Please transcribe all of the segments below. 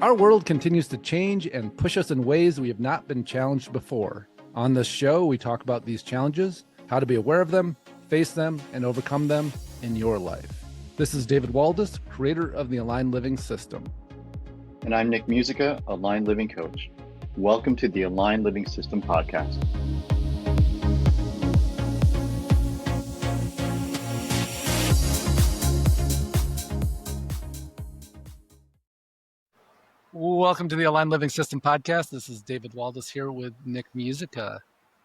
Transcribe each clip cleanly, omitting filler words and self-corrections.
Our world continues to change and push us in ways we have not been challenged before. On this show, we talk about these challenges, how to be aware of them, face them, and overcome them in your life. This is David Waldas, creator of the Aligned Living System. And I'm Nick Musica, Aligned Living Coach. Welcome to the Aligned Living System podcast. Welcome to the Aligned Living System podcast. This is David Waldas here with Nick Musica.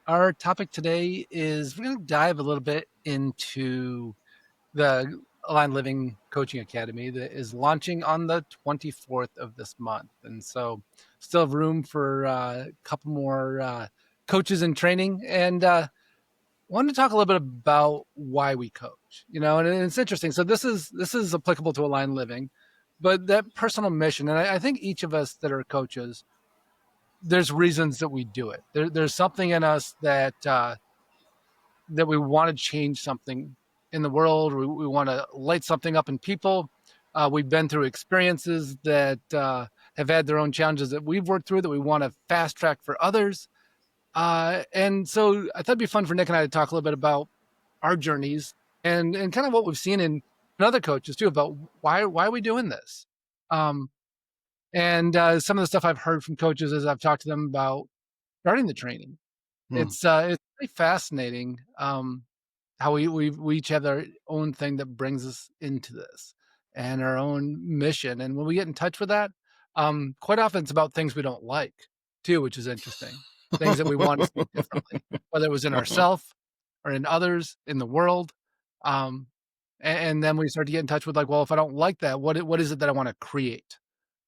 Our topic today is we're going to dive a little bit into the Aligned Living Coaching Academy that is launching on the 24th of this month. And so still have room for a couple more coaches in training. And wanted to talk a little bit about why we coach, and it's interesting. So this is applicable to Aligned Living, but that personal mission, and I think each of us that are coaches, there's reasons that we do it. There's something in us that we want to change something in the world. We want to light something up in people. We've been through experiences that have had their own challenges that we've worked through that we want to fast track for others. And so I thought it'd be fun for Nick and I to talk a little bit about our journeys and kind of what we've seen in other coaches too, about why are we doing this? And some of the stuff I've heard from coaches as I've talked to them about starting the training. It's really fascinating how we each have our own thing that brings us into this and our own mission. And when we get in touch with that, quite often it's about things we don't like too, which is interesting. Things that we want to see differently, whether it was in ourselves or in others, in the world. And then we start to get in touch with like, well, if I don't like that, what is it that I want to create?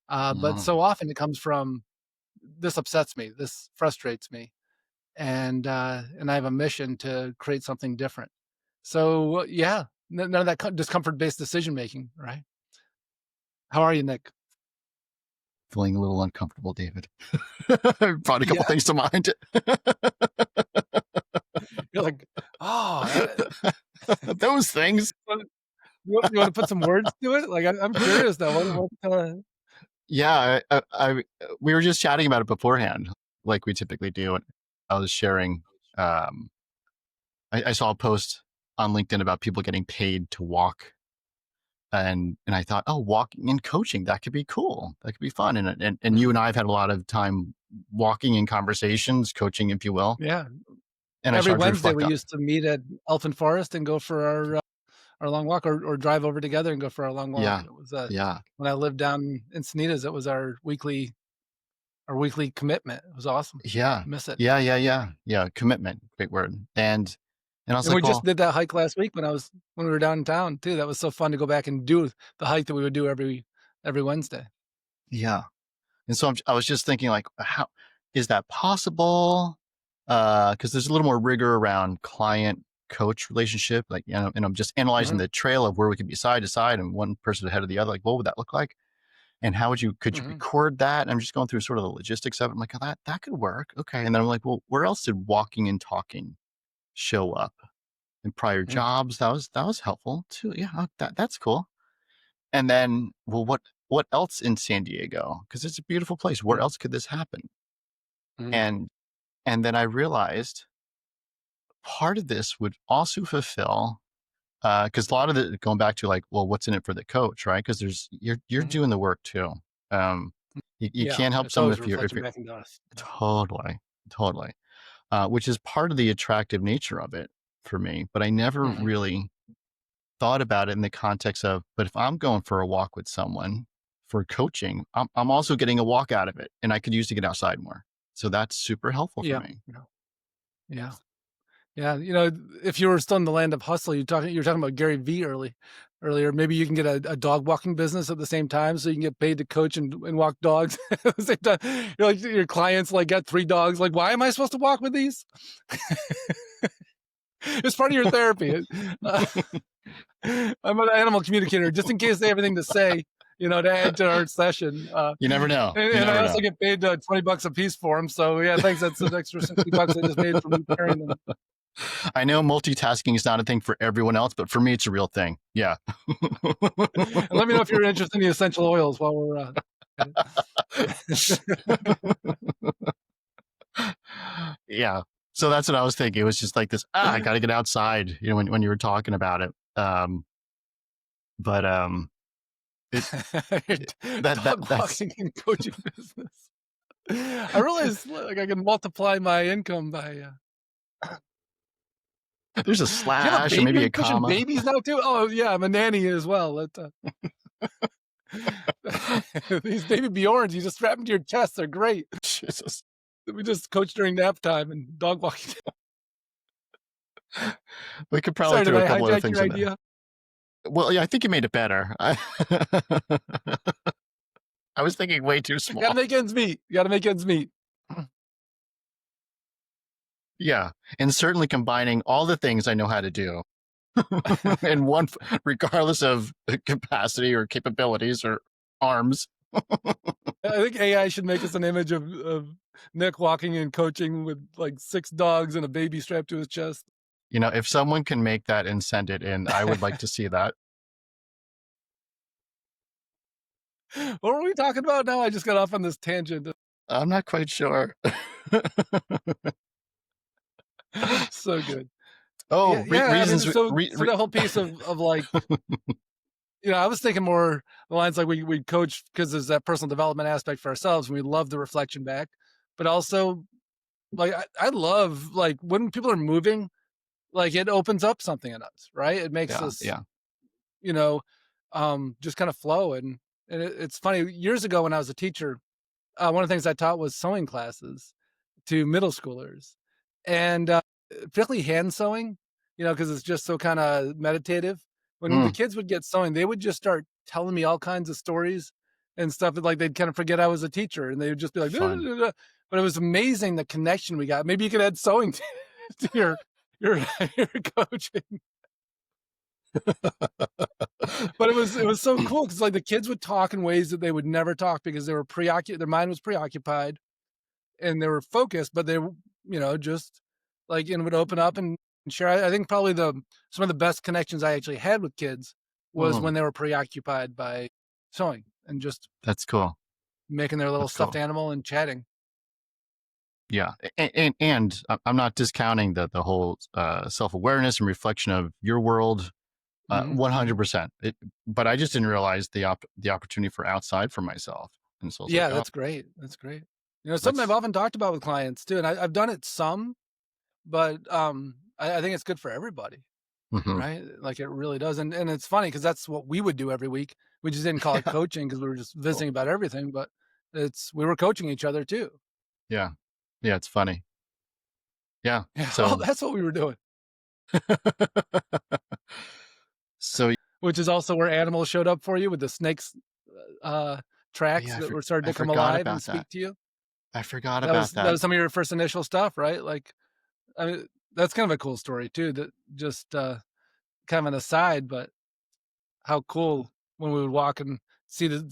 But so often it comes from, this upsets me, this frustrates me. And I have a mission to create something different. So yeah, none of that discomfort-based decision-making, right? How are you, Nick? Feeling a little uncomfortable, David. Brought a couple things to mind. You're like, oh, those things. You want to put some words to it? Like, I'm curious though. Yeah, we were just chatting about it beforehand, like we typically do. And I was sharing, I saw a post on LinkedIn about people getting paid to walk. And I thought, oh, walking and coaching, that could be cool. That could be fun. And you and I have had a lot of time walking in conversations, coaching, if you will. Yeah. And every Wednesday we used to meet at Elfin Forest and go for our long walk, or drive over together and go for our long walk. Yeah. It was when I lived down in Encinitas, it was our weekly commitment. It was awesome. Yeah. Miss it. Yeah. Commitment. Great word. And I was like, we just did that hike last week when we were downtown too. That was so fun to go back and do the hike that we would do every Wednesday. Yeah. And so I was just thinking, like, how is that possible? Because there's a little more rigor around client coach relationship, like, and I'm just analyzing the trail of where we could be side to side and one person ahead of the other. Like, what would that look like? And how could you record that? And I'm just going through sort of the logistics of it. I'm like, oh, that could work. Okay. And then I'm like, well, where else did walking and talking show up in prior jobs? That was helpful too. Yeah, that's cool. And then, well, what else in San Diego? Because it's a beautiful place. Where else could this happen? And then I realized part of this would also fulfill, because a lot of it going back to like, well, what's in it for the coach, right? Because you're doing the work too. You can't help someone if you're totally. Which is part of the attractive nature of it for me. But I never really thought about it in the context of, but if I'm going for a walk with someone for coaching, I'm also getting a walk out of it, and I could use to get outside more. So that's super helpful for me. Yeah. If you were still in the land of hustle, you're talking about Gary Vee earlier. Maybe you can get a dog walking business at the same time, so you can get paid to coach and walk dogs at the same time. You're like, your clients like got 3 dogs. Like, why am I supposed to walk with these? It's part of your therapy. I'm an animal communicator, just in case they have anything to say, to add to our session. You never know. And I also get paid $20 a piece for them. So yeah, thanks. That's an extra $60 I just made from carrying them. I know multitasking is not a thing for everyone else, but for me, it's a real thing. Yeah. And let me know if you're interested in the essential oils while we're Yeah. So that's what I was thinking. It was just like this, I got to get outside, when you were talking about it. But it, Dog that's, walking and coaching business. I realized like I can multiply my income by. there's a Do you have a slash and baby? Are maybe you a coaching comma. babies now too? Oh yeah, I'm a nanny as well. These baby Bjorns, you just strap them to your chest. They're great. Jesus. We just coach during nap time and dog walking. We could probably Sorry, did throw a I couple other hijack things your in there. idea? Well, yeah, I think you made it better. I was thinking way too Got to small. make ends meet. You got to make ends meet. Yeah. And certainly combining all the things I know how to do in one, regardless of capacity or capabilities or arms. I think AI should make us an image of Nick walking and coaching with like 6 dogs and a baby strapped to his chest. If someone can make that and send it in, I would like to see that. What were we talking about now? I just got off on this tangent. I'm not quite sure. So good. Yeah, Oh, yeah. I mean, reasons. so that whole piece of like, I was thinking more the lines like we coach because there's that personal development aspect for ourselves, and we love the reflection back. But also, like I love like when people are moving, like it opens up something in us, right? It makes Yeah, us, yeah. you know, just kind of flow. And it's funny. Years ago, when I was a teacher, one of the things I taught was sewing classes to middle schoolers, and particularly hand sewing, because it's just so kind of meditative. When the Mm, kids would get sewing, they would just start telling me all kinds of stories and stuff. That, like they'd kind of forget I was a teacher, and they would just be like, "Duh, duh, fun. duh, duh." But it was amazing the connection we got. Maybe you could add sewing to your your coaching. But it was so cool because like the kids would talk in ways that they would never talk because they were preoccupied. Their mind was preoccupied and they were focused, but they were, just like and would open up and share. I think probably the some of the best connections I actually had with kids was Mm, when they were preoccupied by sewing and just that's cool. making their little That's stuffed cool. animal and chatting. Yeah, and I'm not discounting the whole self awareness and reflection of your world, Hmm. 100%. But I just didn't realize the opportunity for outside for myself, and so I was like, Yeah, oh, that's great. That's great. Something I've that's. often talked about with clients too, and I've done it some, but I think it's good for everybody. Hmm. Right? Like it really does. And it's funny because that's what we would do every week. We just didn't call it coaching because we were just Oh, visiting about everything, but we were coaching each other too. yeah, yeah, it's funny. Yeah, Yeah. Well, so that's what we were doing, so which is also where animals showed up for you with the snakes uh tracks yeah, that were started I to come forgot alive and about speak that. to you. I forgot That was about that that. was some of your first initial stuff, right? Like I mean that's kind of a cool story too. That just kind of an aside, but how cool when we would walk and see the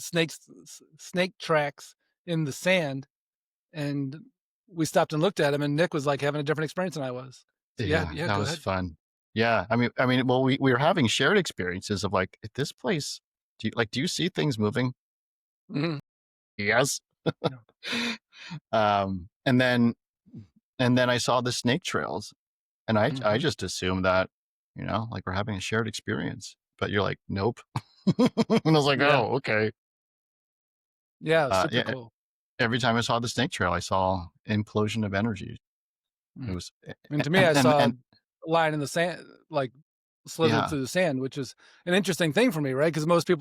snake tracks in the sand. And we stopped and looked at him, and Nick was like having a different experience than I was. So yeah, Yeah, yeah, that go was ahead. fun. Yeah, I mean, well, we were having shared experiences of like at this place. Do you see things moving? Mhm. Yes. Yeah. And then I saw the snake trails, and I Mhm. just assumed that, like we're having a shared experience. But you're like, nope. And I was like, Yeah. oh, okay. Yeah, super Yeah. cool. Every time I saw the snake trail, I saw implosion of energy. It Mm. was, And to me, I saw and a line in the sand, like slithered yeah, through the sand, which is an interesting thing for me, right? Because most of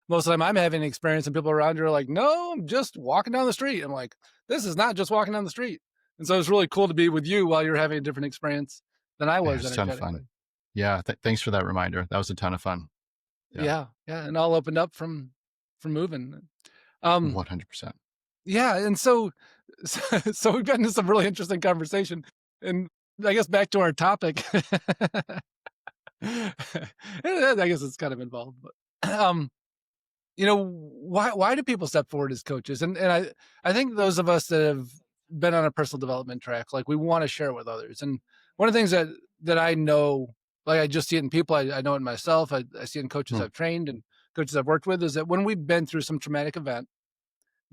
the time I'm having an experience, and people around you are like, "No, I'm just walking down the street." I'm like, "This is not just walking down the street." And so it's really cool to be with you while you're having a different experience than I yeah, was it's a ton of fun. energetically. Yeah, thanks for that reminder. That was a ton of fun. Yeah, Yeah, yeah, and all opened up from moving. Um, 100%. Yeah, and so we've gotten into some really interesting conversation, and I guess back to our topic. I guess it's kind of involved, but why do people step forward as coaches? And I think those of us that have been on a personal development track, like we want to share with others. And one of the things that I know, like I just see it in people, I know it in myself, I see it in coaches Hmm. I've trained and coaches I've worked with, is that when we've been through some traumatic event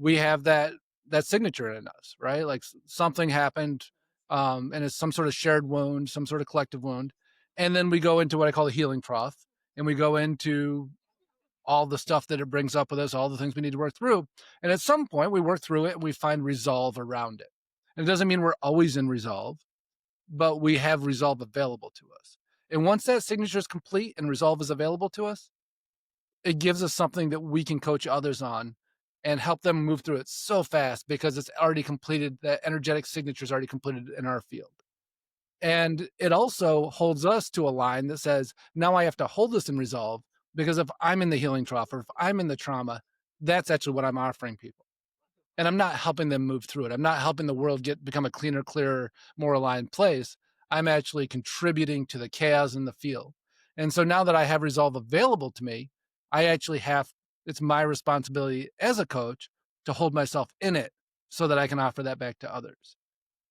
we have that signature in us, right? Like something happened, and it's some sort of shared wound, some sort of collective wound, and then we go into what I call the healing trough, and we go into all the stuff that it brings up with us, all the things we need to work through, and at some point we work through it and we find resolve around it. And it doesn't mean we're always in resolve, but we have resolve available to us. And once that signature is complete and resolve is available to us, it gives us something that we can coach others on and help them move through it so fast because it's already completed. That energetic signature is already completed in our field. And it also holds us to a line that says, now I have to hold this in resolve because if I'm in the healing trough or if I'm in the trauma, that's actually what I'm offering people. And I'm not helping them move through it. I'm not helping the world become a cleaner, clearer, more aligned place. I'm actually contributing to the chaos in the field. And so now that I have resolve available to me, I actually have it's my responsibility as a coach to hold myself in it so that I can offer that back to others.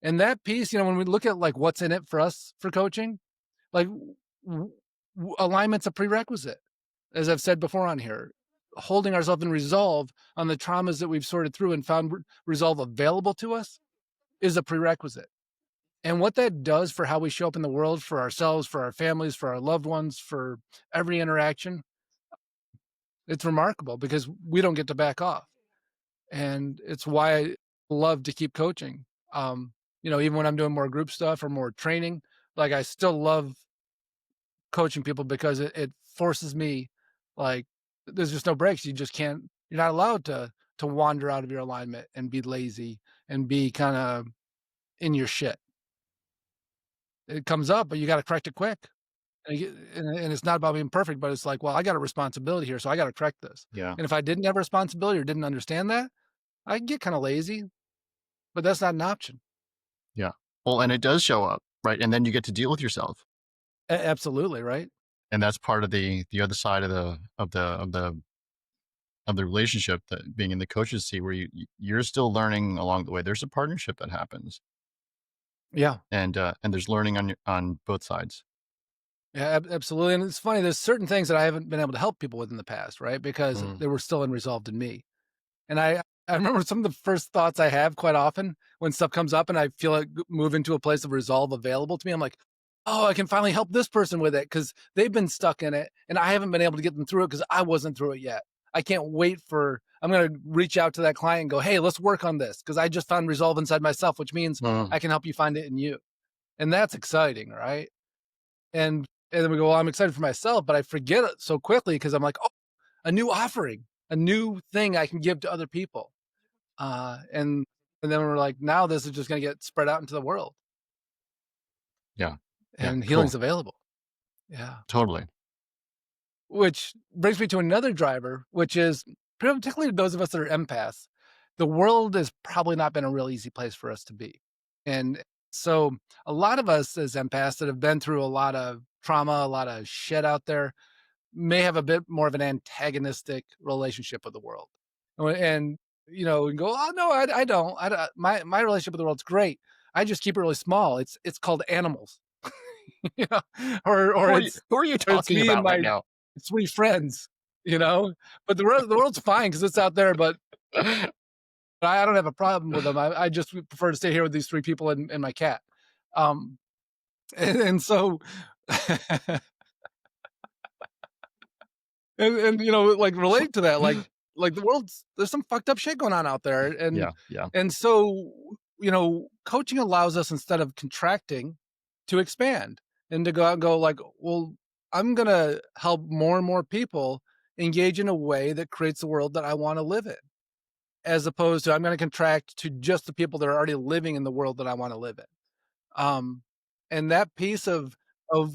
And that piece, when we look at like what's in it for us for coaching, like alignment's a prerequisite, as I've said before on here. Holding ourselves in resolve on the traumas that we've sorted through and found resolve available to us is a prerequisite. And what that does for how we show up in the world, for ourselves, for our families, for our loved ones, for every interaction, it's remarkable because we don't get to back off. And it's why I love to keep coaching. Even when I'm doing more group stuff or more training, like I still love coaching people because it forces me, like, there's just no breaks. You just can't, you're not allowed to wander out of your alignment and be lazy and be kind of in your shit. It comes up, but you got to correct it quick. And it's not about being perfect, but it's like, well, I got a responsibility here, so I got to correct this. Yeah. And if I didn't have a responsibility or didn't understand that, I can get kind of lazy, but that's not an option. Yeah. Well, and it does show up, right? And then you get to deal with yourself. Absolutely, right? And that's part of the other side of the relationship, that being in the coach's seat, where you're still learning along the way. There's a partnership that happens. Yeah. And there's learning on both sides. Yeah, absolutely. And it's funny, there's certain things that I haven't been able to help people with in the past, right? Because they were still unresolved in me. And I remember some of the first thoughts I have quite often when stuff comes up and I feel like move into a place of resolve available to me. I'm like, oh, I can finally help this person with it because they've been stuck in it and I haven't been able to get them through it because I wasn't through it yet. I can't wait I'm going to reach out to that client and go, hey, let's work on this because I just found resolve inside myself, which means I can help you find it in you. And that's exciting, right? And then we go, well, I'm excited for myself, but I forget it so quickly because I'm like, oh, a new offering, a new thing I can give to other people. And then we're like, now this is just going to get spread out into the world. Yeah. And healing's cool. available. Yeah. Totally. Which brings me to another driver, which is particularly those of us that are empaths. The world has probably not been a real easy place for us to be. And so a lot of us as empaths that have been through a lot of trauma, a lot of shit out there, may have a bit more of an antagonistic relationship with the world. And and go, oh no, I don't. My relationship with the world's great. I just keep it really small. It's called animals. Or Who are you it's talking me and about right my now? 3 friends, but the world's fine because it's out there, but I don't have a problem with them. I just prefer to stay here with these 3 people and my cat. Um, and so and like relate to that, like the world's there's some fucked up shit going on out there, Yeah. Yeah. and so coaching allows us, instead of contracting, to expand and to go out and go like, well, I'm gonna help more and more people engage in a way that creates the world that I want to live in, as opposed to I'm gonna contract to just the people that are already living in the world that I want to live in. Um, and that piece of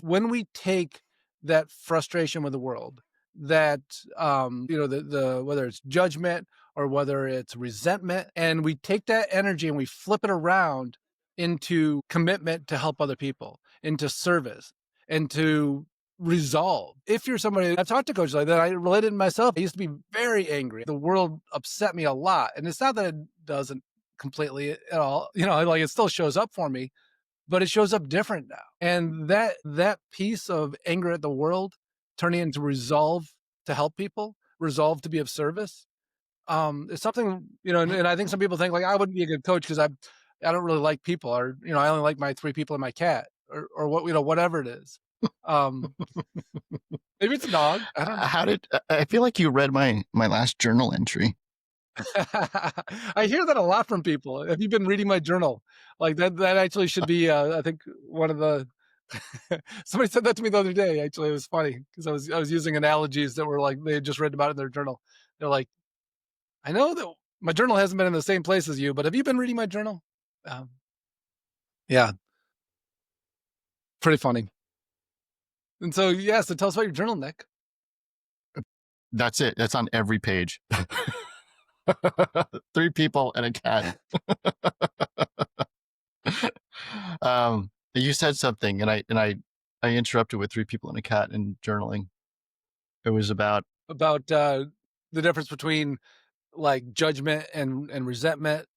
when we take that frustration with the world, that the whether it's judgment or whether it's resentment, and we take that energy and we flip it around into commitment to help other people, into service, into resolve. If you're somebody, I've talked to coaches like that, I related to myself. I used to be very angry. The world upset me a lot. And it's not that it doesn't completely at all, like it still shows up for me, but it shows up different now. And that piece of anger at the world turning into resolve to help people, resolve to be of service, It's something, and I think some people think like I wouldn't be a good coach because I don't really like people, or I only like my 3 people and my cat, or what, whatever it is. Um, Maybe it's a dog. I don't know. How did I feel like you read my last journal entry? I hear that a lot from people. Have you been reading my journal? Like that actually should be, I think one of the somebody said that to me the other day. Actually, it was funny because I was using analogies that were like they had just read about it in their journal. They're like, I know that my journal hasn't been in the same place as you, but have you been reading my journal? Um, yeah, pretty funny. And so, yeah, so tell us about your journal, Nick. That's it. That's on every page. 3 people and a cat. You said something, and I interrupted with 3 people and a cat and journaling. It was about About the difference between like judgment and resentment.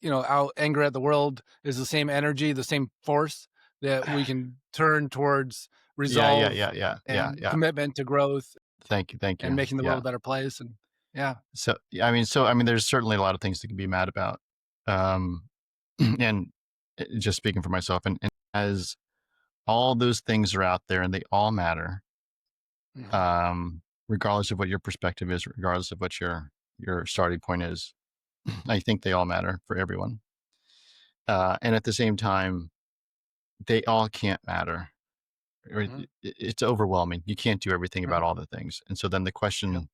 How anger at the world is the same energy, the same force that we can turn towards yeah, yeah, resolve yeah, yeah, yeah, and yeah. commitment to growth Thank and you. making the world Yeah. a better place. And yeah. So I mean, there's certainly a lot of things to be mad about. Um, and just speaking for myself, and as all those things are out there and they all matter, Mhm. regardless of what your perspective is, regardless of what your starting point is. I think they all matter for everyone. And at the same time, they all can't matter. Mhm. It's overwhelming. You can't do everything about Mhm. all the things. And so then the Yep. question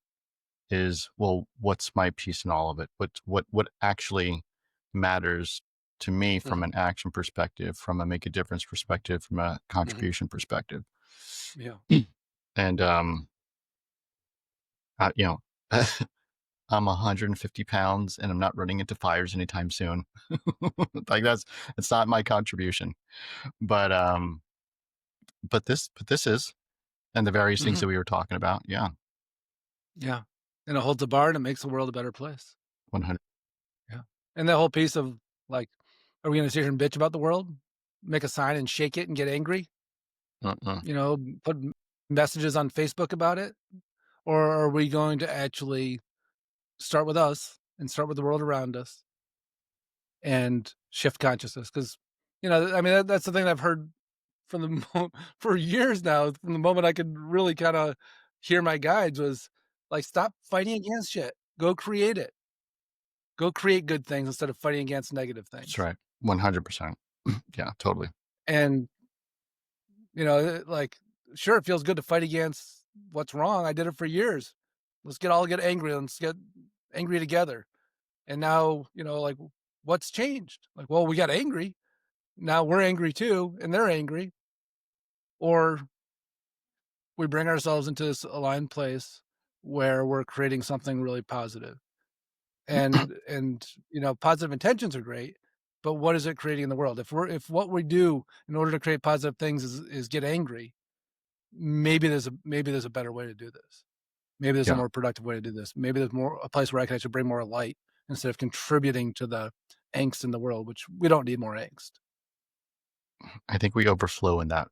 is, well, what's my piece in all of it? What actually matters to me from Mhm. an action perspective, from a make a difference perspective, from a Mhm. contribution perspective? Yeah. And you know, I'm 150 pounds and I'm not running into fires anytime soon. Like it's not my contribution. But this is, and the various things Mhm. that we were talking about. Yeah. Yeah. And it holds a bar and it makes the world a better place. 100. Yeah. And that whole piece of like, are we going to sit here and bitch about the world? Make a sign and shake it and get angry? Uh-uh. Put messages on Facebook about it? Or are we going to actually start with us and start with the world around us and shift consciousness? Because, I mean, that's the thing I've heard from for years now, from the moment I could really kind of hear my guides was like, stop fighting against shit. Go create it. Go create good things instead of fighting against negative That's things. right. 100%. Yeah, totally. And, like, sure, it feels good to fight against what's wrong. I did it for years. Let's get angry. Let's get angry together. And now, like, what's changed? Like, well, we got angry. Now we're angry too, and they're angry. Or we bring ourselves into this aligned place where we're creating something really positive. And positive intentions are great, but what is it creating in the world? If what we do in order to create positive things is get angry, maybe there's a better way to do this. Maybe there's a Yeah. more productive way to do this. Maybe there's more a place where I can actually bring more light instead of contributing to the angst in the world, which we don't need more angst. I think we overflow in that.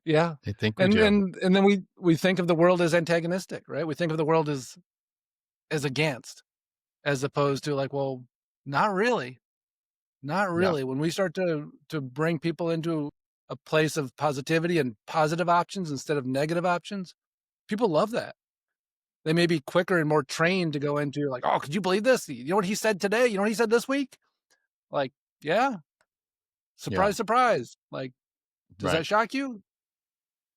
Yeah. I think we And do. and then we think of the world as antagonistic, right? We think of the world as against, as opposed to like, well, not really. Not Yeah. really. When we start to bring people into a place of positivity and positive options instead of negative options, people love that. They may be quicker and more trained to go into like, "Oh, could you believe this? You know what he said today? You know what he said this week?" Like, "Yeah, Yeah. surprise, surprise." Like, does Right. that shock you?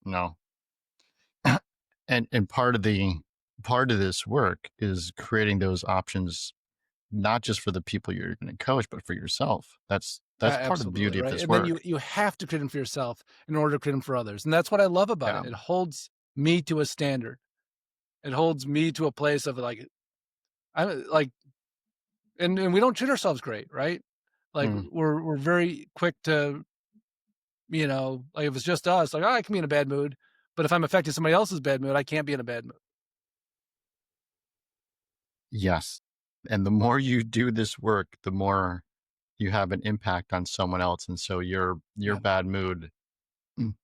No. And part of this work is creating those options, not just for the people you're going to coach, but for yourself. That's part of the Absolutely, beauty of right? this And then work. you have to create them for yourself in order to create them for others, and that's what I love about Yeah. it. It holds me to a standard. It holds me to a place of like, I like, and we don't treat ourselves great, right? Like Mm. we're very quick to, like if it's just us, like, oh, I can be in a bad mood, but if I'm affecting somebody else's bad mood, I can't be in a bad mood. Yes. And the more you do this work, the more you have an impact on someone else. And so your Yeah, bad mood, mm,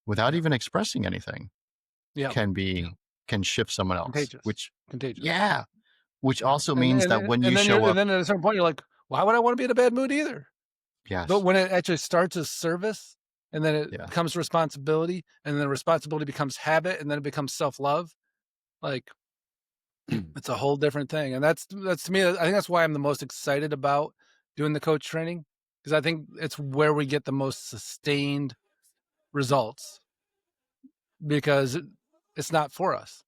without yeah, even expressing anything, yeah, can yeah, be can shift someone else, Contagious. Contagious. yeah, which Yeah. also means that when you Then show up, at a certain point you're like, why would I want to be in a bad mood either? But yes, when it actually starts as service and then it yeah, becomes responsibility and then responsibility becomes habit and then it becomes self-love, like it's a whole different thing. And that's to me, I think that's why I'm the most excited about doing the coach training, because I think it's where we get the most sustained results, because it's not for us.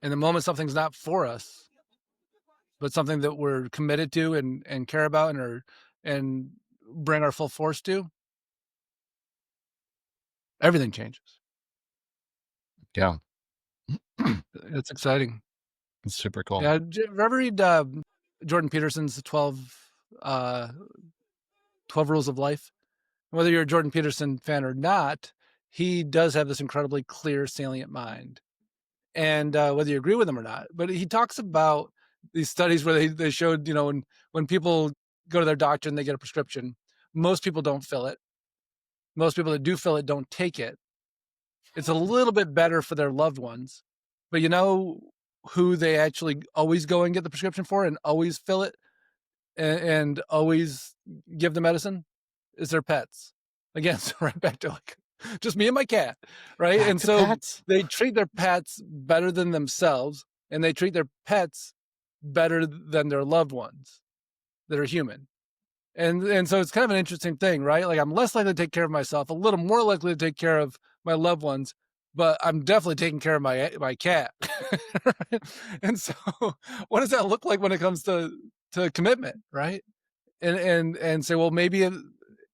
And the moment something's not for us, but something that we're committed to and care about and bring our full force to, everything changes. yeah, It's exciting. it's super cool. Yeah. Ever read Jordan Peterson's 12 Rules of Life? Whether you're a Jordan Peterson fan or not, he does have this incredibly clear, salient mind. And whether you agree with him or not, but he talks about these studies where they showed, when people go to their doctor and they get a prescription, most people don't fill it. Most people that do fill it don't take it. It's a little bit better for their loved ones, but you know who they actually always go and get the prescription for and always fill it and always give the medicine is their pets. Again, so right back to like just me and my cat, right? Back And to so pets. they treat their pets better than themselves, and they treat their pets better than their loved ones that are human. And so it's kind of an interesting thing, right? Like I'm less likely to take care of myself, a little more likely to take care of my loved ones, but I'm definitely taking care of my cat. And so what does that look like when it comes to commitment, right? And say, well, maybe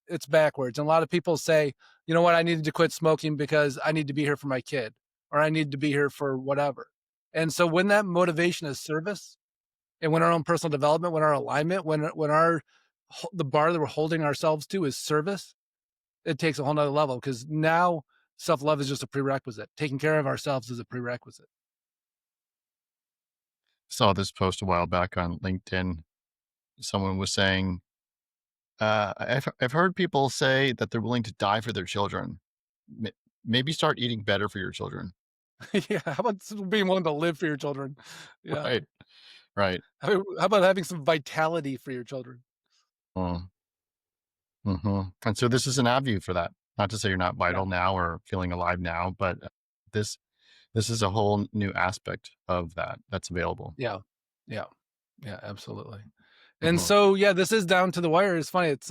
it's backwards. And a lot of people say, you know what, I needed to quit smoking because I need to be here for my kid, or I need to be here for whatever. And so when that motivation is service, and when our own personal development, when our alignment, when our the bar that we're holding ourselves to is service, it takes a whole nother level, because now self-love is just a prerequisite. Taking care of ourselves is a prerequisite. Saw this post a while back on LinkedIn. Someone was saying, I've heard people say that they're willing to die for their children. Maybe start eating better for your children. Yeah. How about being willing to live for your children? Yeah. Right. Right. How about having some vitality for your children? Mm, And so this is an avenue for that. Not to say you're not Yeah. vital now or feeling alive now, but this this is a whole new aspect of that that's available. Yeah. Yeah. Yeah, absolutely. And Mhm. so, yeah, this is down to the wire. It's funny. It's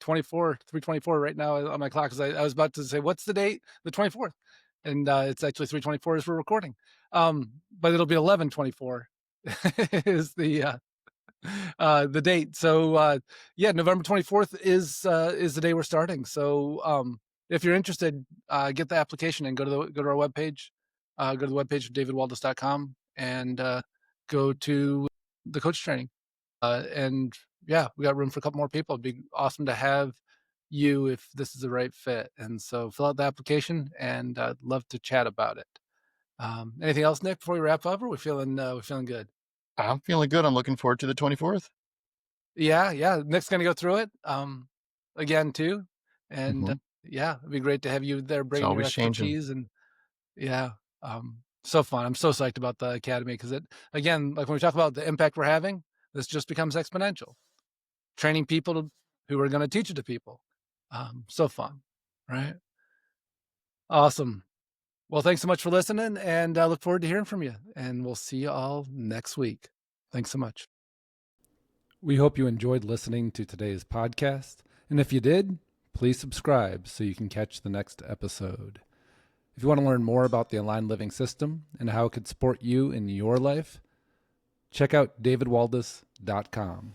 3:24 right now on my clock. Cause I was about to say, what's the date? The 24th. And it's actually 3:24 as we're recording. But it'll be 11:24 is the date. So yeah, November 24th is the day we're starting. So if you're interested, get the application and go to our webpage. Go to the webpage of davidwaldas.com and go to the coach training. And yeah, we got room for a couple more people. It'd be awesome to have you if this is the right fit. And so fill out the application, and I'd love to chat about it. Anything else, Nick, before we wrap up? Or we're feeling good? I'm feeling good. I'm looking forward to the 24th. Yeah, yeah. Nick's gonna go through it again too, and Hmm yeah, it'd be great to have you there It's bringing your always changing. expertise. And yeah, so fun. I'm so psyched about the academy, because it, again, like when we talk about the impact we're having, this just becomes exponential. Training people who are going to teach it to people. So fun, right? Awesome. Well, thanks so much for listening, and I look forward to hearing from you. And we'll see you all next week. Thanks so much. We hope you enjoyed listening to today's podcast. And if you did, please subscribe so you can catch the next episode. If you want to learn more about the Aligned Living System and how it could support you in your life, check out davidwaldas.com.